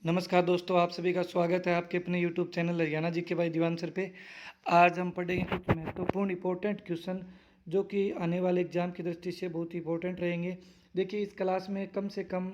नमस्कार दोस्तों, आप सभी का स्वागत है आपके अपने यूट्यूब चैनल हरियाणा जी के भाई दीवान सर पे। आज हम पढ़ेंगे कुछ महत्वपूर्ण इंपॉर्टेंट क्वेश्चन जो कि आने वाले एग्जाम की दृष्टि से बहुत ही इंपॉर्टेंट रहेंगे। देखिए, इस क्लास में कम से कम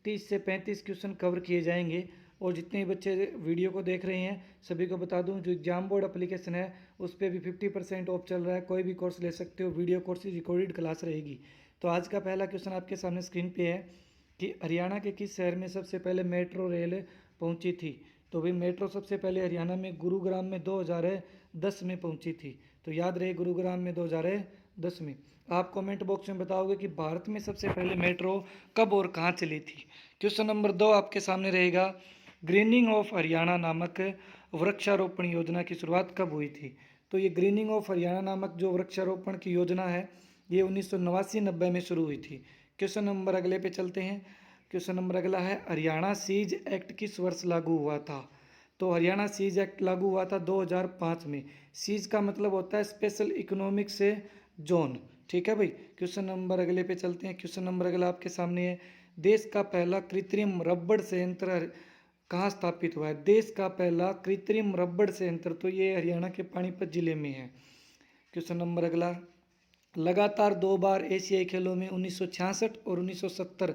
30 से 35 क्वेश्चन कवर किए जाएंगे। और जितने भी बच्चे वीडियो को देख रहे हैं सभी को बता दूं, जो एग्जाम बोर्ड एप्लीकेशन है उस पर भी 50% ऑफ चल रहा है। कोई भी कोर्स ले सकते हो, वीडियो कोर्स की रिकॉर्डेड क्लास रहेगी। तो आज का पहला क्वेश्चन आपके सामने स्क्रीन पे है कि हरियाणा के किस शहर में सबसे पहले मेट्रो रेल पहुंची थी। तो भाई, मेट्रो सबसे पहले हरियाणा में गुरुग्राम में 2010 में पहुंची थी। तो याद रहे, गुरुग्राम में 2010 में। आप कमेंट बॉक्स में बताओगे कि भारत में सबसे पहले मेट्रो कब और कहां चली थी। क्वेश्चन नंबर 2 आपके सामने रहेगा, ग्रीनिंग ऑफ हरियाणा नामक वृक्षारोपण योजना की शुरुआत कब हुई थी। तो ये ग्रीनिंग ऑफ हरियाणा नामक जो वृक्षारोपण की योजना है ये 1989-90 में शुरू हुई थी। क्वेश्चन नंबर अगले पे चलते हैं। क्वेश्चन नंबर अगला है, हरियाणा सीज एक्ट किस वर्ष लागू हुआ था। तो हरियाणा सीज एक्ट लागू हुआ था 2005 में। सीज का मतलब होता है स्पेशल इकोनॉमिक से जोन। ठीक है भाई। क्वेश्चन नंबर अगले पे चलते हैं। क्वेश्चन नंबर अगला आपके सामने है, देश का पहला कृत्रिम रबड़ संयंत्र कहाँ स्थापित हुआ है। देश का पहला कृत्रिम रबड़ संयंत्र तो ये हरियाणा के पानीपत जिले में है। क्वेश्चन नंबर अगला, लगातार 2 बार एशियाई खेलों में 1966 और 1970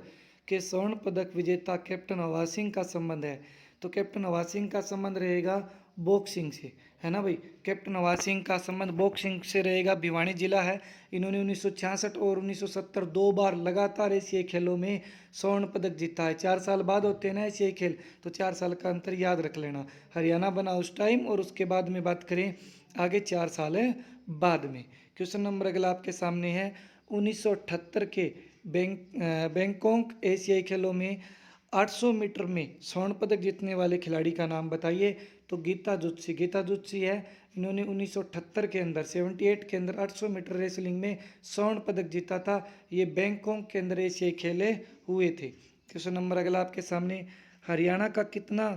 के स्वर्ण पदक विजेता कैप्टन हवा सिंह का संबंध है। तो कैप्टन हवा सिंह का संबंध रहेगा बॉक्सिंग से, है ना भाई। कैप्टन हवा सिंह का संबंध बॉक्सिंग से रहेगा। भिवानी जिला है। इन्होंने 1966 और 1970 2 बार लगातार एशियाई खेलों में स्वर्ण पदक जीता है। 4 साल बाद होते हैं ना एशियाई खेल, तो 4 साल का अंतर याद रख लेना। हरियाणा बना उस टाइम और उसके बाद में बात करें आगे 4 साल है बाद में। क्वेश्चन नंबर अगला आपके सामने है, 1978 के बैंकॉक एशियाई खेलों में 800 मीटर में स्वर्ण पदक जीतने वाले खिलाड़ी का नाम बताइए। तो गीता जुत्सी है। इन्होंने 1978 के अंदर 78 के अंदर 800 मीटर रेसलिंग में स्वर्ण पदक जीता था। ये बैंकॉक के अंदर एशियाई खेले हुए थे। क्वेश्चन नंबर अगला आपके सामने, हरियाणा का कितना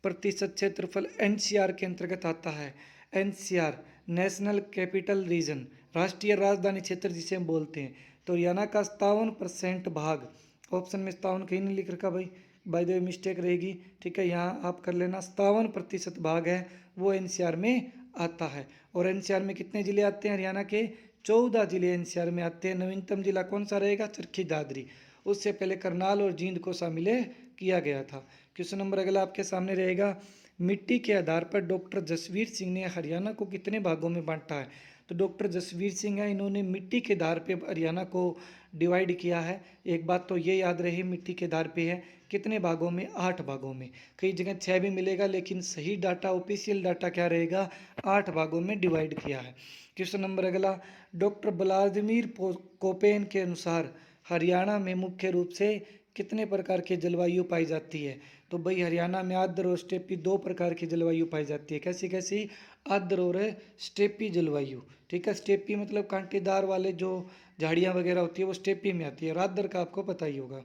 प्रतिशत क्षेत्रफल एनसीआर के अंतर्गत आता है। एनसीआर नेशनल कैपिटल रीजन, राष्ट्रीय राजधानी क्षेत्र जिसे हम बोलते हैं। तो हरियाणा का 57% भाग, ऑप्शन में 57 कहीं नहीं लिख रखा भाई, बाय द वे मिस्टेक रहेगी। ठीक है, यहाँ आप कर लेना। 57% भाग है वो एनसीआर में आता है। और एनसीआर में कितने जिले आते हैं हरियाणा के? 14 जिले एनसीआर में आते हैं। नवीनतम जिला कौन सा रहेगा? चरखी दादरी। उससे पहले करनाल और जींद को शामिल किया गया था। क्वेश्चन नंबर अगला आपके सामने रहेगा, मिट्टी के आधार पर डॉक्टर जसवीर सिंह ने हरियाणा को कितने भागों में बांटा है। तो डॉक्टर जसवीर सिंह है, इन्होंने मिट्टी के आधार पे हरियाणा को डिवाइड किया है। एक बात तो ये याद रहे, मिट्टी के आधार पे है कितने भागों में? 8 भागों में। कई जगह 6 भी मिलेगा, लेकिन सही डाटा ऑफिशियल डाटा क्या रहेगा? 8 भागों में डिवाइड किया है। क्वेश्चन नंबर अगला, डॉक्टर व्लादिमीर कोपेन के अनुसार हरियाणा में मुख्य रूप से कितने प्रकार की जलवायु पाई जाती है। तो भाई, हरियाणा में आर्द्र और स्टेपी 2 प्रकार की जलवायु पाई जाती है। कैसी कैसी? आर्द्र और स्टेपी जलवायु। ठीक है, स्टेपी मतलब कांटेदार वाले जो झाड़ियाँ वगैरह होती है वो स्टेपी में आती है। आर्द्र का आपको पता ही होगा।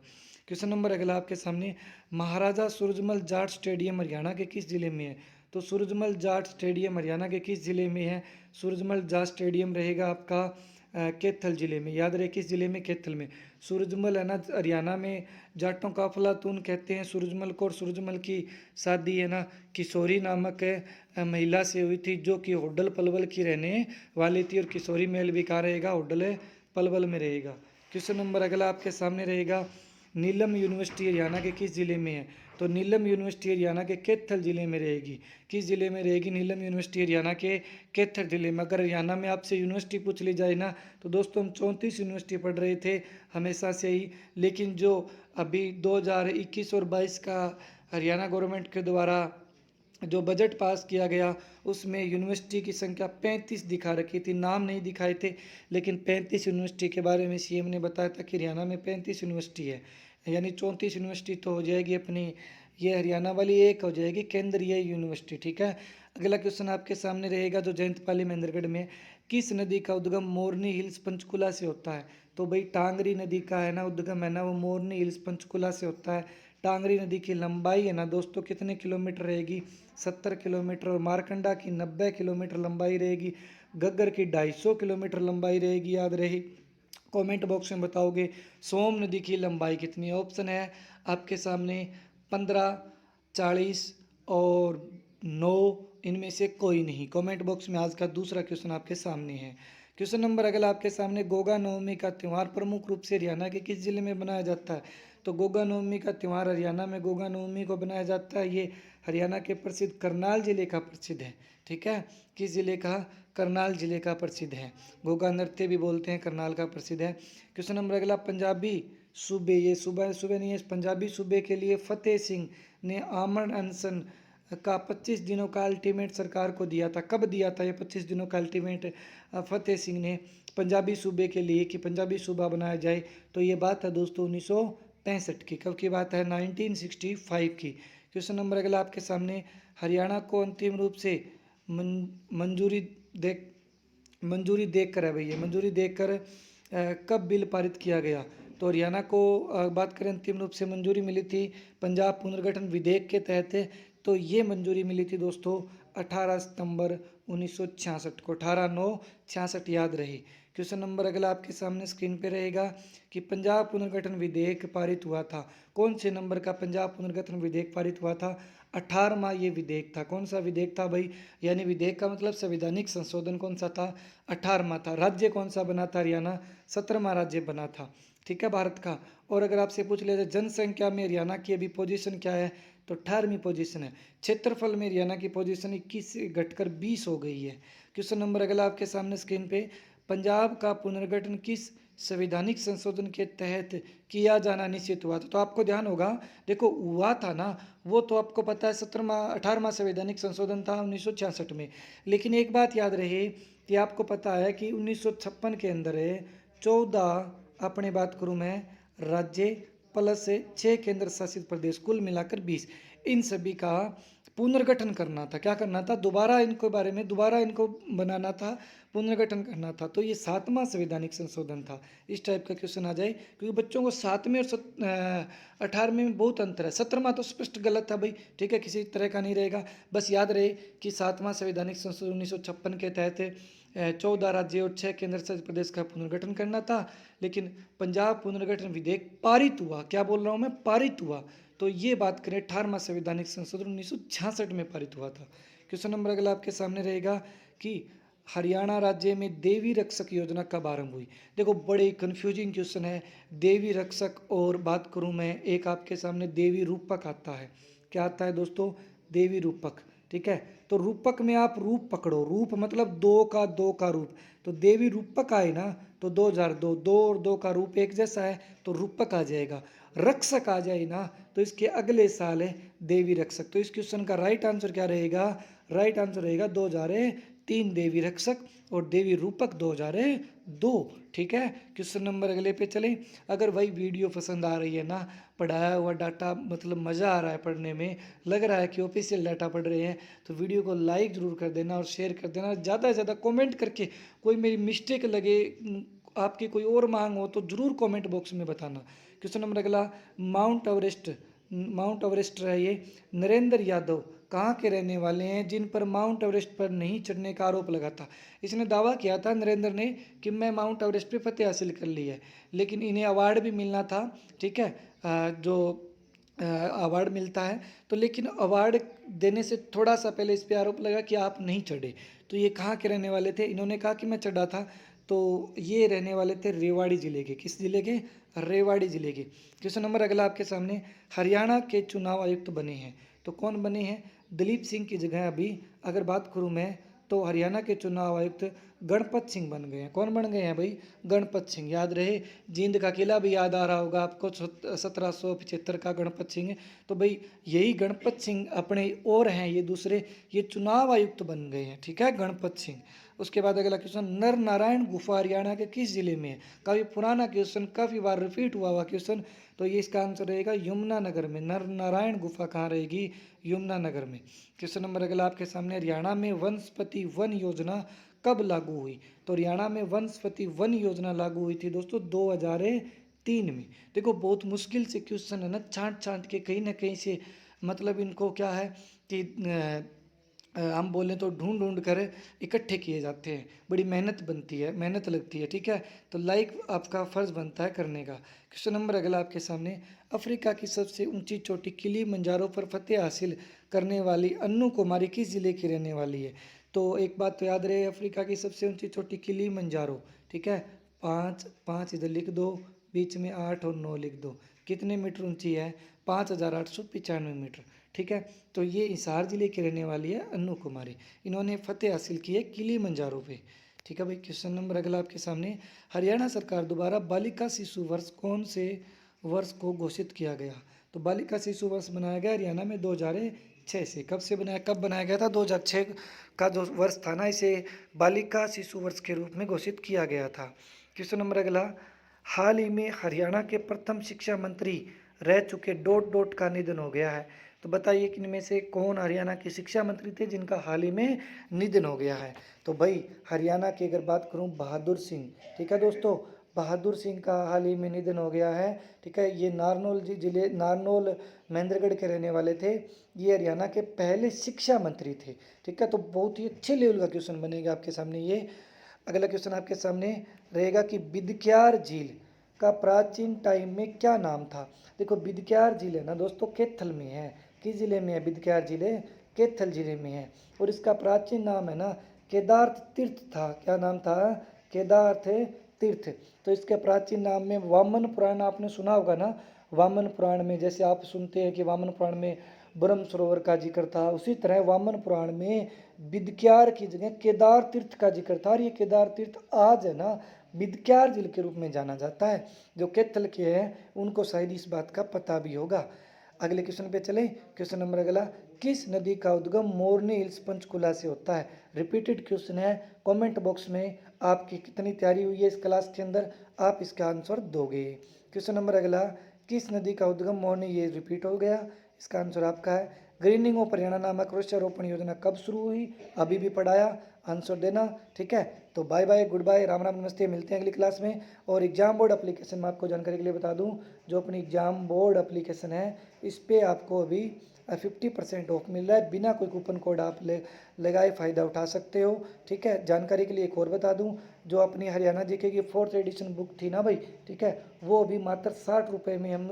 क्वेश्चन नंबर अगला आपके सामने, महाराजा सूरजमल जाट स्टेडियम हरियाणा के किस जिले में है। तो सूरजमल जाट स्टेडियम हरियाणा के किस जिले में है? सूरजमल जाट स्टेडियम रहेगा आपका कैथल जिले में। याद रहे किस जिले में? कैथल में। सूरजमल है ना, हरियाणा में जाटों का अफलातून कहते हैं सूरजमल को। और सूरजमल की शादी है ना किशोरी नामक महिला से हुई थी, जो कि होडल पलवल की रहने वाली थी। और किशोरी महल भी कहाँ रहेगा? होडल पलवल में रहेगा। क्वेश्चन नंबर अगला आपके सामने रहेगा, नीलम यूनिवर्सिटी हरियाणा के किस जिले में है। तो नीलम यूनिवर्सिटी हरियाणा के कैथल जिले में रहेगी। किस जिले में रहेगी नीलम यूनिवर्सिटी? हरियाणा के कैथल जिले में। अगर हरियाणा में आपसे यूनिवर्सिटी पूछ ली जाए ना, तो दोस्तों हम 34 यूनिवर्सिटी पढ़ रहे थे हमेशा से ही। लेकिन जो अभी 2021 और 22 का हरियाणा गवर्नमेंट के द्वारा जो बजट पास किया गया उसमें यूनिवर्सिटी की संख्या 35 दिखा रखी थी। नाम नहीं दिखाए थे, लेकिन 35 यूनिवर्सिटी के बारे में सीएम ने बताया था कि हरियाणा में 35 यूनिवर्सिटी है। यानी 34 यूनिवर्सिटी तो हो जाएगी अपनी, ये हरियाणा वाली एक हो जाएगी केंद्रीय यूनिवर्सिटी। ठीक है, अगला क्वेश्चन आपके सामने रहेगा जो जयंतपाली महेंद्रगढ़ में, किस नदी का उद्गम मोरनी हिल्स पंचकुला से होता है। तो भाई, टांगरी नदी का है ना उद्गम है ना वो मोरनी हिल्स पंचकुला से होता है। टांगरी नदी की लंबाई है ना दोस्तों कितने किलोमीटर रहेगी? 70 किलोमीटर। और मारकंडा की 90 किलोमीटर लंबाई रहेगी। घग्गर की 250 किलोमीटर लंबाई रहेगी। याद रही, कमेंट बॉक्स में बताओगे। सोम नदी की लंबाई कितनी है? ऑप्शन है आपके सामने 15, 40 और 9 इनमें से कोई नहीं। कमेंट बॉक्स में आज का दूसरा क्वेश्चन आपके सामने है। क्वेश्चन नंबर अगला आपके सामने, गोगा नवमी का त्यौहार प्रमुख रूप से हरियाणा के किस जिले में मनाया जाता है? तो गोगा नवमी का त्यौहार हरियाणा में गोगा नवमी को बनाया जाता है। ये हरियाणा के प्रसिद्ध करनाल जिले का प्रसिद्ध है। ठीक है, किस जिले का? करनाल जिले का प्रसिद्ध है। गोगा नृत्य भी बोलते हैं, करनाल का प्रसिद्ध है। क्वेश्चन नंबर अगला, पंजाबी सूबे, ये सूबा सूबे नहीं है, पंजाबी सूबे के लिए फतेह सिंह ने आमरण अनशन का 25 दिनों का अल्टीमेट सरकार को दिया था। कब दिया था ये 25 दिनों का अल्टीमेट फतेह सिंह ने पंजाबी सूबे के लिए कि पंजाबी सूबा बनाया जाए? तो ये बात है दोस्तों 1965 की। कब की बात है? 1965 की। क्वेश्चन नंबर अगला आपके सामने, हरियाणा को अंतिम रूप से मंजूरी देकर है भैया, मंजूरी देकर कब बिल पारित किया गया? तो हरियाणा को बात करें अंतिम रूप से मंजूरी मिली थी पंजाब पुनर्गठन विधेयक के तहत। तो ये मंजूरी मिली थी दोस्तों 18 सितंबर 1966 को। 18/9/66 याद रही। क्वेश्चन नंबर अगला आपके सामने स्क्रीन पे रहेगा कि पंजाब पुनर्गठन विधेयक पारित हुआ था। कौन से नंबर का पंजाब पुनर्गठन विधेयक पारित हुआ था? 18वां ये विधेयक था। कौन सा विधेयक था भाई? यानी विधेयक का मतलब संवैधानिक संशोधन कौन सा था? 18वां था। राज्य कौन सा बना था? हरियाणा 17वां राज्य बना था। ठीक है, भारत का। और अगर आपसे पूछ लिया जाए जनसंख्या में हरियाणा की अभी पोजीशन क्या है, तो 18वीं पोजीशन है। क्षेत्रफल में हरियाणा की पोजीशन 21 से घटकर 20 हो गई है। क्वेश्चन नंबर अगला आपके सामने स्क्रीन पे, पंजाब का पुनर्गठन किस संवैधानिक संशोधन के तहत किया जाना निश्चित हुआ था? तो आपको ध्यान होगा, देखो हुआ था ना, वो तो आपको पता है 18वां संवैधानिक संशोधन था 1966 में। लेकिन एक बात याद रहे कि आपको पता है कि 1956 के अंदर 14, अपने बात करूँ मैं, राज्य प्लस 6 केंद्र शासित प्रदेश, कुल मिलाकर 20, इन सभी का पुनर्गठन करना था। क्या करना था? दोबारा इनको बारे में दोबारा इनको बनाना था, पुनर्गठन करना था। तो ये 7वां संवैधानिक संशोधन था। इस टाइप का क्वेश्चन आ जाए, क्योंकि बच्चों को 7वें और 18वें में बहुत अंतर है। 17वां तो स्पष्ट गलत था भाई, ठीक है, किसी तरह का नहीं रहेगा। बस याद रहे कि 7वां संवैधानिक संशोधन 1956 के तहत 14 राज्य और 6 केंद्र शासित प्रदेश का पुनर्गठन करना था। लेकिन पंजाब पुनर्गठन विधेयक पारित हुआ, क्या बोल रहा हूँ मैं, पारित हुआ। तो ये बात करें 18वां संवैधानिक संशोधन 1966 में पारित हुआ था। क्वेश्चन नंबर अगला आपके सामने रहेगा कि हरियाणा राज्य में देवी रक्षक योजना कब आरंभ हुई? देखो बड़े कंफ्यूजिंग क्वेश्चन है। देवी रक्षक, और बात करूं मैं, एक आपके सामने देवी रूपक आता है। क्या आता है दोस्तों? देवी रूपक। ठीक है, तो रूपक में आप रूप पकड़ो, रूप मतलब दो का रूप। तो देवी रूपक आए ना, तो 2002, 2 और 2 का रूप एक जैसा है, तो रूपक आ जाएगा। रक्षक आ जाए ना, तो इसके अगले साल है देवी रक्षक। तो इस क्वेश्चन का राइट आंसर क्या रहेगा? राइट आंसर रहेगा 2003 देवी रक्षक और देवी रूपक 2002। ठीक है, क्वेश्चन नंबर अगले पे चलें। अगर भाई वीडियो पसंद आ रही है ना, पढ़ाया हुआ डाटा मतलब मज़ा आ रहा है पढ़ने में, लग रहा है कि ऑफिशियल डाटा पढ़ रहे हैं, तो वीडियो को लाइक ज़रूर कर देना और शेयर कर देना। ज़्यादा से ज़्यादा कमेंट करके, कोई मेरी मिस्टेक लगे, आपकी कोई और मांग हो तो ज़रूर कमेंट बॉक्स में बताना। क्वेश्चन नंबर अगला, माउंट एवरेस्ट है ये, नरेंद्र यादव कहाँ के रहने वाले हैं जिन पर माउंट एवरेस्ट पर नहीं चढ़ने का आरोप लगा था? इसने दावा किया था नरेंद्र ने कि मैं माउंट एवरेस्ट पे फतेह हासिल कर ली है, लेकिन इन्हें अवार्ड भी मिलना था। ठीक है, जो अवार्ड मिलता है, तो लेकिन अवार्ड देने से थोड़ा सा पहले इस पे आरोप लगा कि आप नहीं चढ़े। तो ये कहाँ के रहने वाले थे? इन्होंने कहा कि मैं चढ़ा था। तो ये रहने वाले थे रेवाड़ी जिले के। किस जिले के? रेवाड़ी जिले के। क्वेश्चन नंबर अगला आपके सामने, हरियाणा के चुनाव आयुक्त बने हैं, तो कौन बने हैं? दलीप सिंह की जगह अभी अगर बात करूं मैं, तो हरियाणा के चुनाव आयुक्त गणपत सिंह बन गए हैं। कौन बन गए हैं भाई? गणपत सिंह। याद रहे, जींद का किला भी याद आ रहा होगा आपको, 1775 का गणपत सिंह। तो भाई यही गणपत सिंह अपने और हैं, ये दूसरे, ये चुनाव आयुक्त बन गए हैं। ठीक है, गणपत सिंह। उसके बाद अगला क्वेश्चन, नर नारायण गुफा हरियाणा के किस जिले में है? काफ़ी पुराना क्वेश्चन, काफ़ी बार रिपीट हुआ क्वेश्चन। तो ये इसका आंसर रहेगा यमुनानगर में। नर नारायण गुफा कहाँ रहेगी? यमुनानगर में। क्वेश्चन नंबर अगला आपके सामने, हरियाणा में वनस्पति वन योजना कब लागू हुई? तो हरियाणा में वनस्पति वन योजना लागू हुई थी दोस्तों 2003 में। देखो बहुत मुश्किल से क्वेश्चन है ना, छांट छांट के कहीं ना कहीं से, मतलब इनको क्या है कि हम बोलें तो ढूंढ ढूंढ कर इकट्ठे किए जाते हैं, बड़ी मेहनत बनती है, मेहनत लगती है, ठीक है। तो लाइक आपका फ़र्ज़ बनता है करने का। क्वेश्चन नंबर अगला आपके सामने, अफ्रीका की सबसे ऊंची चोटी किलिमंजारो पर फतेह हासिल करने वाली अन्नू कुमारी किस जिले की रहने वाली है? तो एक बात तो याद रहे, अफ्रीका की सबसे ऊंची चोटी किलिमंजारो, ठीक है। पाँच पाँच इधर लिख दो, बीच में 8 और 9 लिख दो। कितने मीटर ऊंची है? 5,895 मीटर, ठीक है। तो ये हिसार जिले की रहने वाली है अन्नू कुमारी, इन्होंने फतेह हासिल की है किलिमंजारो पे, ठीक है भाई। क्वेश्चन नंबर अगला आपके सामने, हरियाणा सरकार द्वारा बालिका शिशु वर्ष कौन से वर्ष को घोषित किया गया? तो बालिका शिशु वर्ष बनाया गया हरियाणा में 2006 से। कब से बनाया, कब बनाया गया था? 2006 का जो वर्ष था ना, इसे बालिका शिशु वर्ष के रूप में घोषित किया गया था। क्वेश्चन नंबर अगला, हाल ही में हरियाणा के प्रथम शिक्षा मंत्री रह चुके डॉट डॉट का निधन हो गया है। तो बताइए कि इनमें से कौन हरियाणा के शिक्षा मंत्री थे जिनका हाल ही में निधन हो गया है? तो भाई हरियाणा की अगर बात करूं, बहादुर सिंह, ठीक है दोस्तों, बहादुर सिंह का हाल ही में निधन हो गया है, ठीक है। ये नारनौल जिले, नारनौल महेंद्रगढ़ के रहने वाले थे। ये हरियाणा के पहले शिक्षा मंत्री थे, ठीक है। तो बहुत ही अच्छे लेवल का क्वेश्चन बनेगा आपके सामने ये। अगला क्वेश्चन आपके सामने रहेगा कि बिदक्यार झील का प्राचीन टाइम में क्या नाम था? देखो बिदक्यार झील है ना दोस्तों, कैथल में है। किस जिले में है बिदक्यार झील? है कैथल जिले में है। और इसका प्राचीन नाम है ना केदार्थ तीर्थ था। क्या नाम था? केदार्थ तीर्थ। तो इसके प्राचीन नाम में वामन पुराण आपने सुना होगा ना, वामन पुराण में जैसे आप सुनते हैं कि वामन पुराण में ब्रह्म सरोवर का जिक्र था, उसी तरह वामन पुराण में बिदक्यार की जगह केदार तीर्थ का जिक्र था। और ये केदार तीर्थ आज है ना बिदक्यार झील के रूप में जाना जाता है। जो कैथल के हैं उनको शायद इस बात का पता भी होगा। अगले क्वेश्चन पे चलें। क्वेश्चन नंबर अगला, किस नदी का उद्गम मोरनी हिल्स पंचकुला से होता है? रिपीटेड क्वेश्चन है। कमेंट बॉक्स में आपकी कितनी तैयारी हुई है इस क्लास के अंदर, आप इसका आंसर दोगे। क्वेश्चन नंबर अगला, किस नदी का उद्गम मोरनी, ये रिपीट हो गया, इसका आंसर आपका है ग्रीनिंग ऑफ हरियाणा नामक वृक्षारोपण योजना कब शुरू हुई? अभी भी पढ़ाया, आंसर देना, ठीक है। तो bye bye, goodbye, Ram Ram, नमस्ते, मिलते हैं अगली क्लास में। और एग्जाम बोर्ड एप्लीकेशन में आपको जानकारी के लिए बता दूं, जो अपनी एग्जाम बोर्ड एप्लीकेशन है इस पर आपको अभी 50% ऑफ मिल रहा है, बिना कोई कूपन कोड आप लगाए फ़ायदा उठा सकते हो, ठीक है। जानकारी के लिए एक और बता दूं, जो अपनी हरियाणा जीके की 4th एडिशन बुक थी ना भाई, ठीक है, वो अभी मात्र 60 रुपये में हम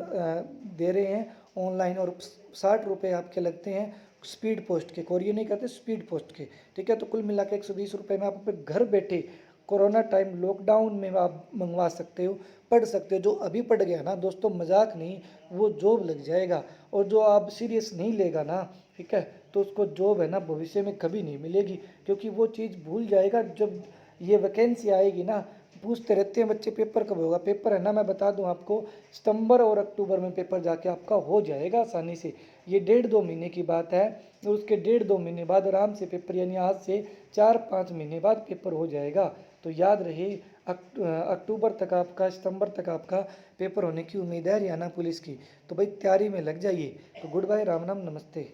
दे रहे हैं ऑनलाइन। और 60 रुपये आपके लगते हैं स्पीड पोस्ट के, कोरियर नहीं करते, स्पीड पोस्ट के, ठीक है। तो कुल मिला के 120 रुपये में आप अपने घर बैठे कोरोना टाइम लॉकडाउन में आप मंगवा सकते हो, पढ़ सकते हो। जो अभी पढ़ गया ना दोस्तों, मजाक नहीं, वो जॉब लग जाएगा। और जो आप सीरियस नहीं लेगा ना, ठीक है, तो उसको जॉब है ना भविष्य में कभी नहीं मिलेगी, क्योंकि वो चीज़ भूल जाएगा। जब ये वैकेंसी आएगी ना, पूछते रहते हैं बच्चे पेपर कब होगा, पेपर है ना, मैं बता दूं आपको, सितंबर और अक्टूबर में पेपर जाके आपका हो जाएगा आसानी से। ये 1.5-2 महीने की बात है, और उसके 1.5-2 महीने बाद आराम से पेपर, यानी आज से 4-5 महीने बाद पेपर हो जाएगा। तो याद रहे, अक्टूबर तक आपका, सितंबर तक आपका पेपर होने की उम्मीद है हरियाणा पुलिस की। तो भाई तैयारी में लग जाइए। तो गुड बाय, राम राम, नमस्ते।